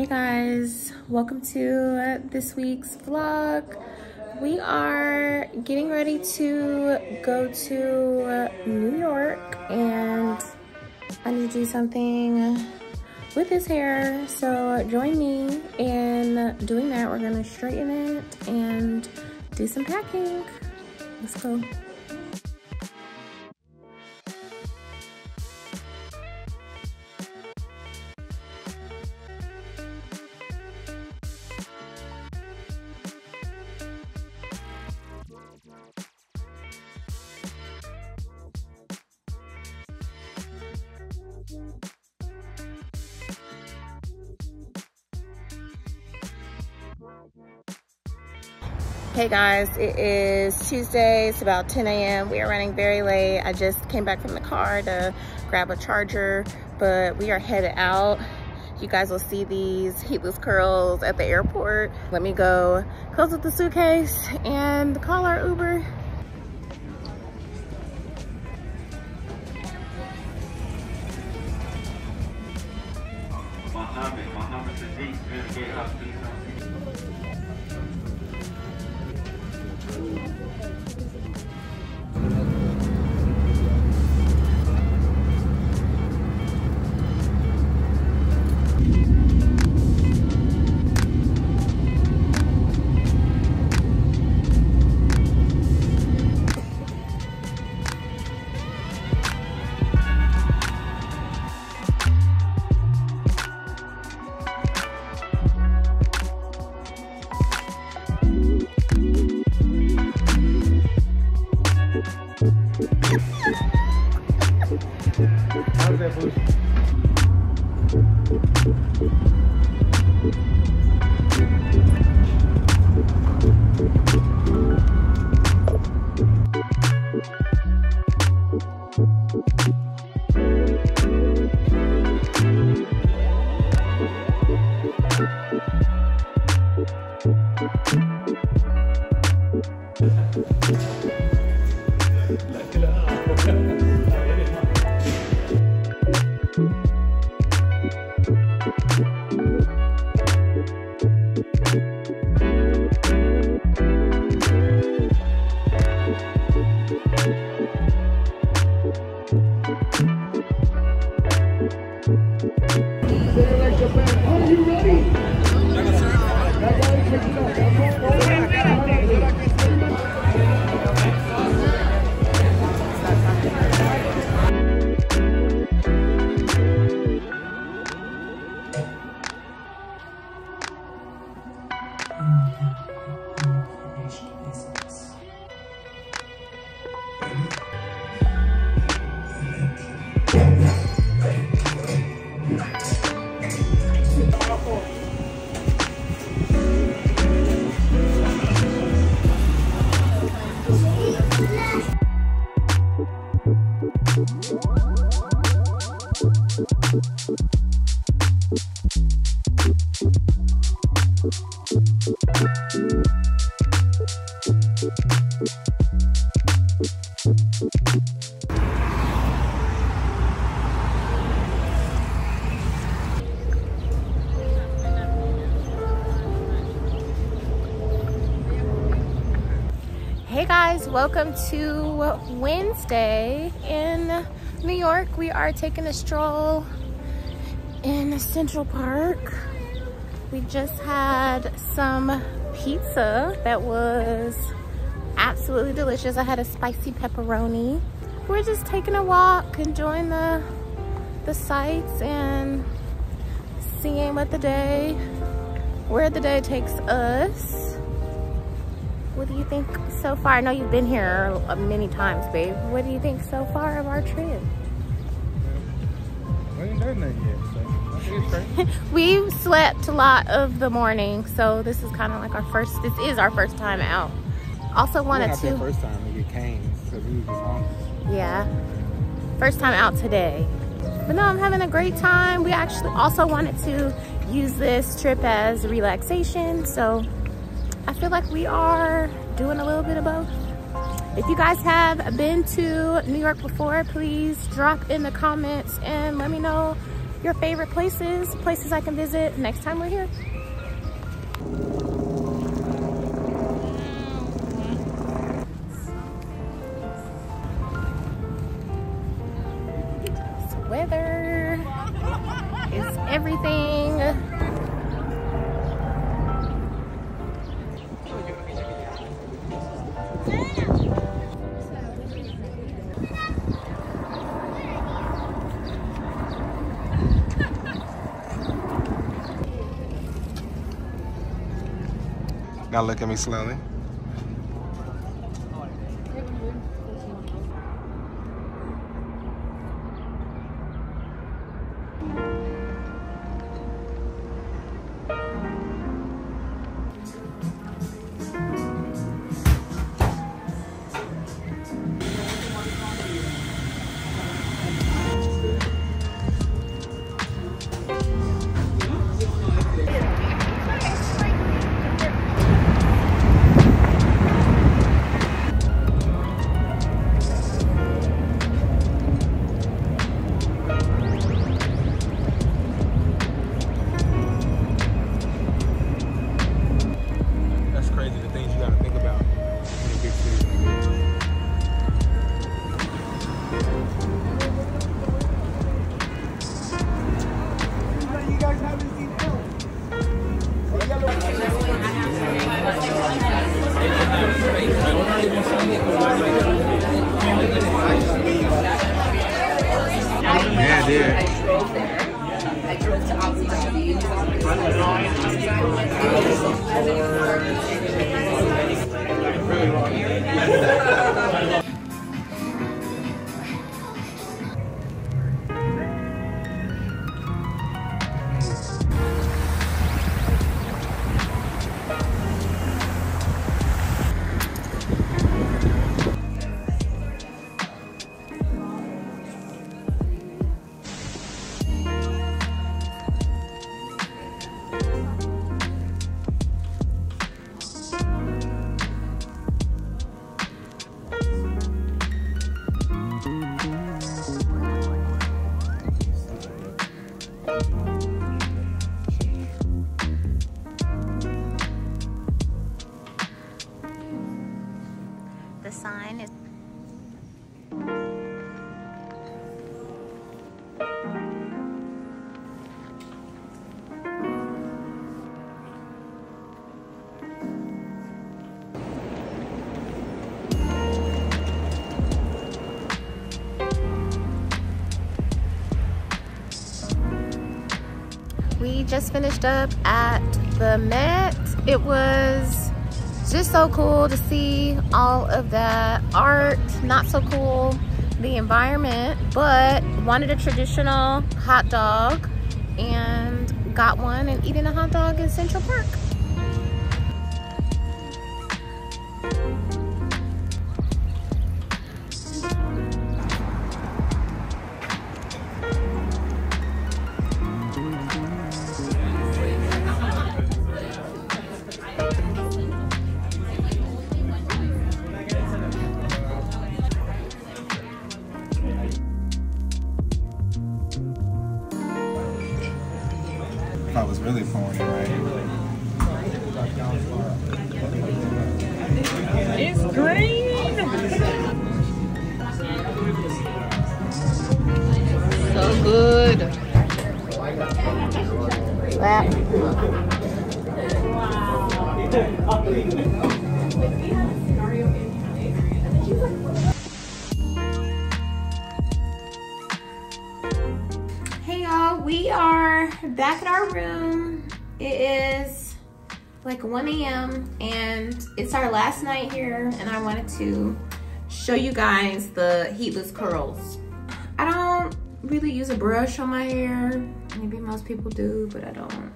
Hey guys, welcome to this week's vlog. We are getting ready to go to New York and I need to do something with his hair. So join me in doing that. We're gonna straighten it and do some packing. Let's go. Hey guys, it is Tuesday. It's about 10 a.m. We are running very late. I just came back from the car to grab a charger, but we are headed out. You guys will see these heatless curls at the airport. Let me go close up the suitcase and call our Uber. How's that food? Are you ready? Hey guys, welcome to Wednesday in New York. We are taking a stroll in Central Park. We just had some pizza that was absolutely delicious. I had a spicy pepperoni. We're just taking a walk, enjoying the sights and seeing where the day takes us. What do you think so far? I know you've been here many times, babe. What do you think so far of our trip? We ain't done that yet, so I think it's great. We've slept a lot of the morning, so this is kind of like this is our first time out. Also wanted to... first time we get canes, because we was just hungry. Yeah. First time out today. But no, I'm having a great time. We actually also wanted to use this trip as relaxation, so I feel like we are doing a little bit of both. If you guys have been to New York before, please drop in the comments and let me know your favorite places I can visit next time we're here. Weather is everything. Now look at me slowly. Yeah, dude. I drove to The sign is we just finished up at the Met. It was just so cool to see all of that art. Not so cool the environment, but wanted a traditional hot dog and got one, and eating a hot dog in Central Park. I was really pouring it right. It's green. So good. Hey y'all, we are back at our room. It is like 1 a.m. and it's our last night here, and I wanted to show you guys the heatless curls. I don't really use a brush on my hair. Maybe most people do, but I don't.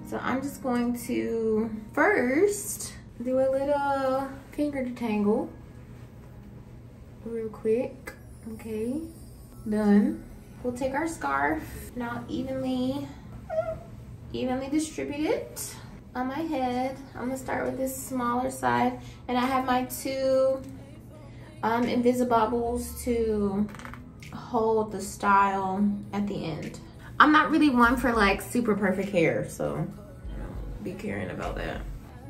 So I'm just going to first do a little finger detangle real quick. Okay, done. We'll take our scarf, now evenly distribute it on my head. I'm gonna start with this smaller side, and I have my two Invisibobbles to hold the style at the end. I'm not really one for like super perfect hair, so be caring about that.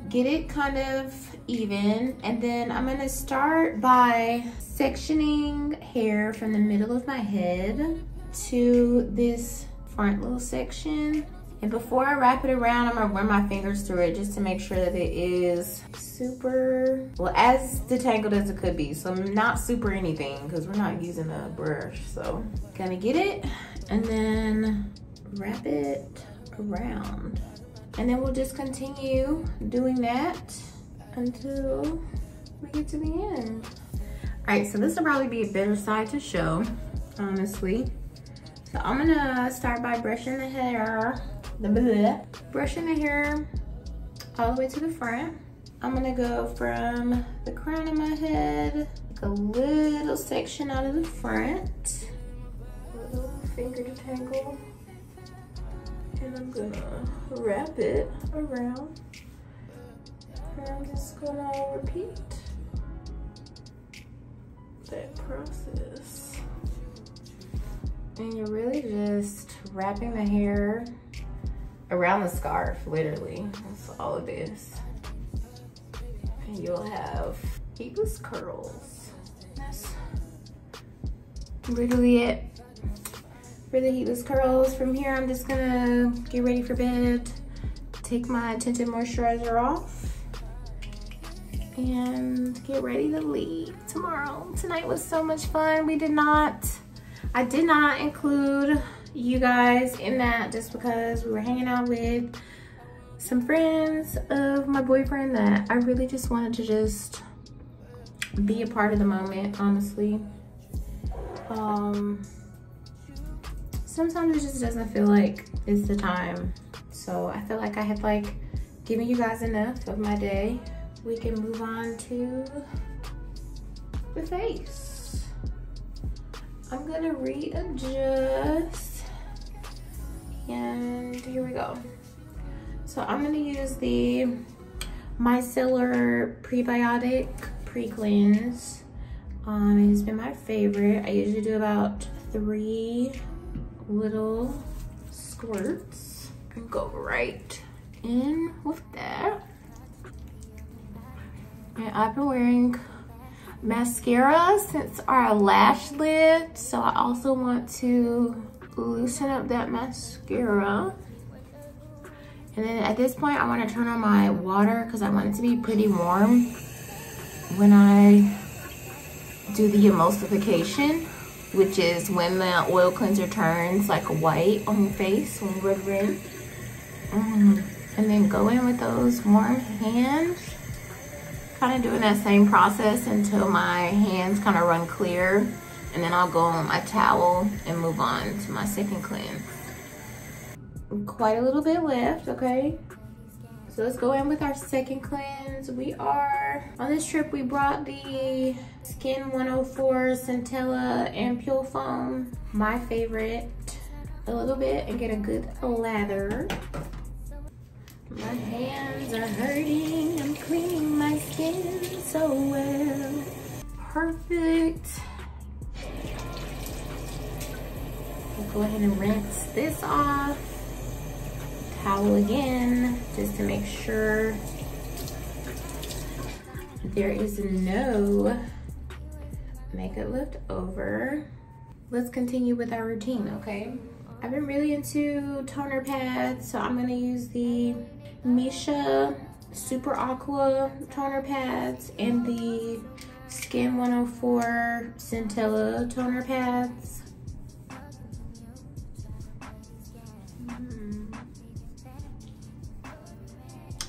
Get it kind of even, and then I'm gonna start by sectioning hair from the middle of my head to this front little section. And before I wrap it around, I'm gonna run my fingers through it just to make sure that it is super, well, as detangled as it could be. So not super anything, because we're not using a brush. So gonna get it and then wrap it around. And then we'll just continue doing that until we get to the end. All right, so this will probably be a better side to show, honestly. So I'm gonna start by brushing the hair, brushing the hair all the way to the front. I'm gonna go from the crown of my head, like a little section out of the front, a little finger detangle, and I'm gonna wrap it around. And I'm just gonna repeat that process. And you're really just wrapping the hair around the scarf, literally. That's all it is. And you'll have heatless curls. That's literally it for the heatless curls. From here, I'm just gonna get ready for bed, take my tinted moisturizer off, and get ready to leave tomorrow. Tonight was so much fun. I did not include you guys in that just because we were hanging out with some friends of my boyfriend that I really just wanted to just be a part of the moment, honestly. Sometimes it just doesn't feel like it's the time. So I feel like I had like given you guys enough of my day. We can move on to the face. I'm gonna readjust, and here we go. So I'm gonna use the Micellar Prebiotic Precleanse. It has been my favorite. I usually do about 3 little squirts and go right in with that. And I've been wearing mascara since our lash lid, so I also want to loosen up that mascara. And then at this point, I want to turn on my water because I want it to be pretty warm when I do the emulsification, which is when the oil cleanser turns like white on your face when you rub it in. And then go in with those warm hands. Kind of doing that same process until my hands kind of run clear, and then I'll go on my towel and move on to my second cleanse. Quite a little bit left, okay? So let's go in with our second cleanse. We are, on this trip we brought the Skin 104 Centella and Pure Foam, my favorite, a little bit, and get a good lather. My hands are hurting, I'm cleaning my skin so well. Perfect. We'll go ahead and rinse this off. Towel again, just to make sure there is no makeup left over. Let's continue with our routine, okay? I've been really into toner pads, so I'm gonna use the Missha Super Aqua toner pads and the Skin 104 Centella toner pads.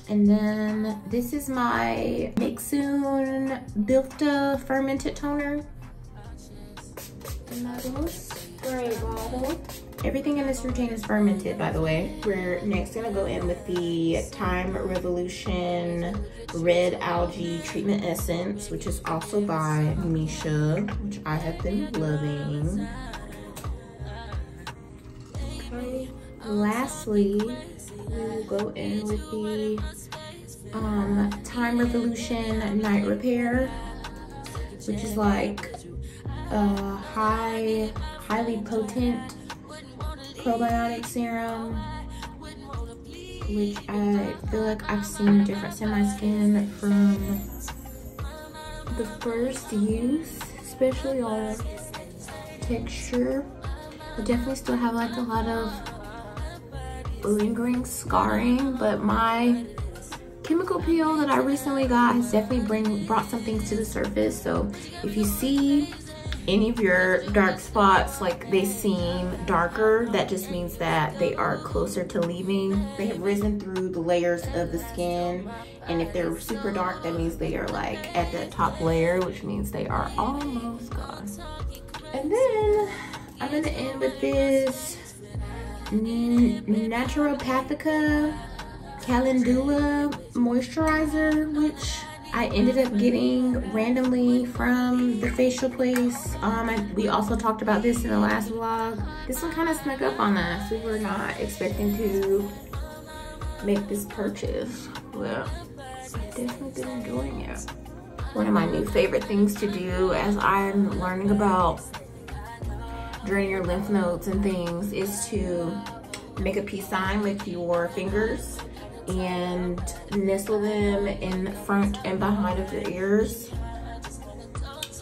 And then this is my Mixsoon Bilfta Fermented toner. Another spray bottle. Everything in this routine is fermented, by the way. We're next gonna go in with the Time Revolution Red Algae Treatment Essence, which is also by Missha, which I have been loving. Okay. Lastly, we will go in with the Time Revolution Night Repair, which is like a highly potent probiotic serum, which I feel like I've seen a difference in my skin from the first use, especially on texture. I definitely still have like a lot of lingering scarring, but my chemical peel that I recently got has definitely brought some things to the surface. So if you see any of your dark spots, like they seem darker, that just means that they are closer to leaving. They have risen through the layers of the skin, and if they're super dark, that means they are like at that top layer, which means they are almost gone. And then I'm gonna end with this Naturopathica Calendula moisturizer, which I ended up getting randomly from the facial place. We also talked about this in the last vlog. This one kind of snuck up on us. We were not expecting to make this purchase. Well, I've definitely been enjoying it. One of my new favorite things to do as I'm learning about draining your lymph nodes and things is to make a peace sign with your fingers and nestle them in front and behind of your ears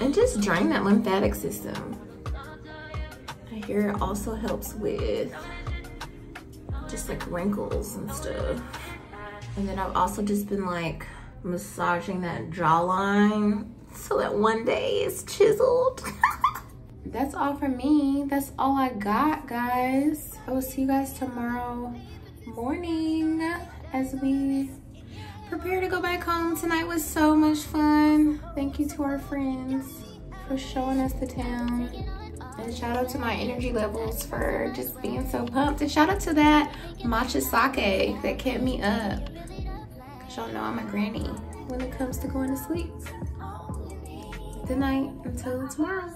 and just drain that lymphatic system. I hear it also helps with just like wrinkles and stuff. And then I've also just been like massaging that jawline so that one day it's chiseled. That's all from me. That's all I got, guys. I will see you guys tomorrow morning as we prepare to go back home. Tonight was so much fun. Thank you to our friends for showing us the town. And shout out to my energy levels for just being so pumped. And shout out to that matcha sake that kept me up. Cause y'all know I'm a granny when it comes to going to sleep. Good night until tomorrow.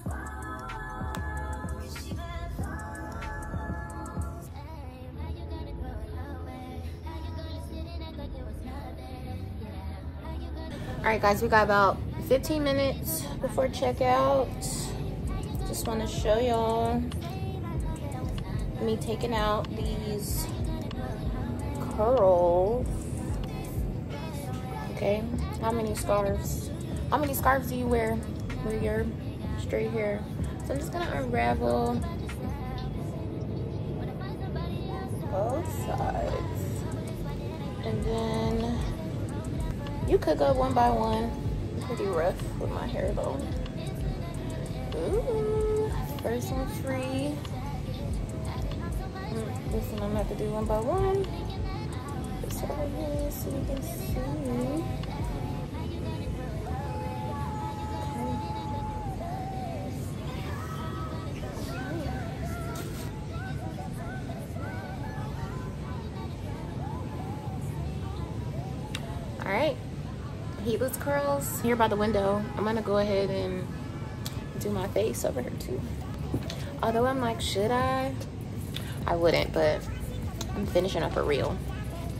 All right, guys, we got about 15 minutes before checkout. Just want to show y'all me taking out these curls. Okay, how many scarves? How many scarves do you wear with your straight hair? So I'm just gonna unravel both sides, and then you could go one by one. Pretty rough with my hair though. Ooh, first one free. This one I'm gonna have to do one by one. This over here so you can see. All right. Heatless curls here by the window. I'm gonna go ahead and do my face over here too. Although I'm like, should I? I wouldn't, but I'm finishing up a reel.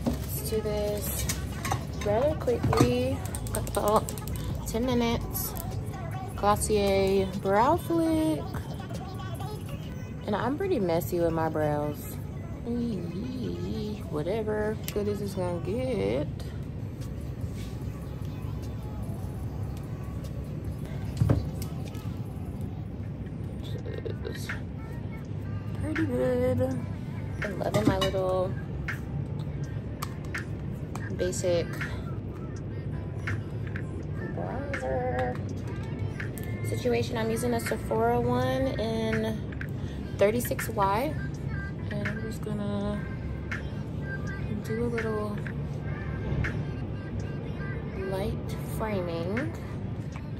Let's do this rather quickly, about 10 minutes. Glossier brow flick. And I'm pretty messy with my brows. Whatever good as it's gonna get. Pretty good. I'm loving my little basic bronzer situation. I'm using a Sephora one in 36Y, and I'm just gonna do a little light framing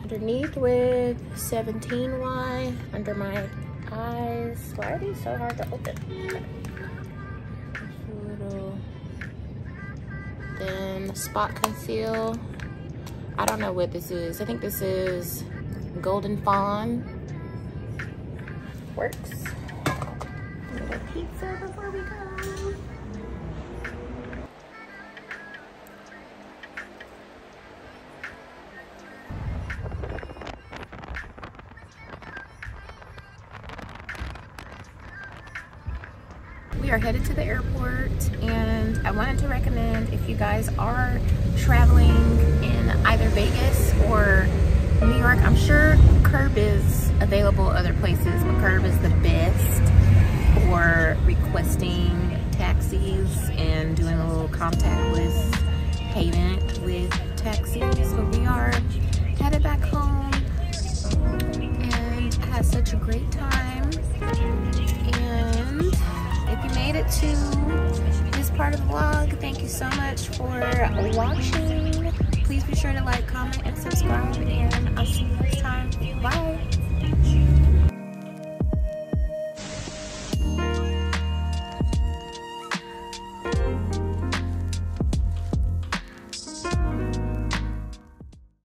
underneath with 17Y under my eyes. Why are these so hard to open? Just a little. Then spot conceal. I don't know what this is. I think this is Golden Fawn. Works. A little pizza before we go. are headed to the airport, and I wanted to recommend, if you guys are traveling in either Vegas or New York, I'm sure Curb is available other places, but Curb is the best for requesting taxis and doing a little contactless payment with taxis. But we are headed back home and had such a great time. And if you made it to this part of the vlog, thank you so much for watching. Please be sure to like, comment, and subscribe, and I'll see you next time. Bye.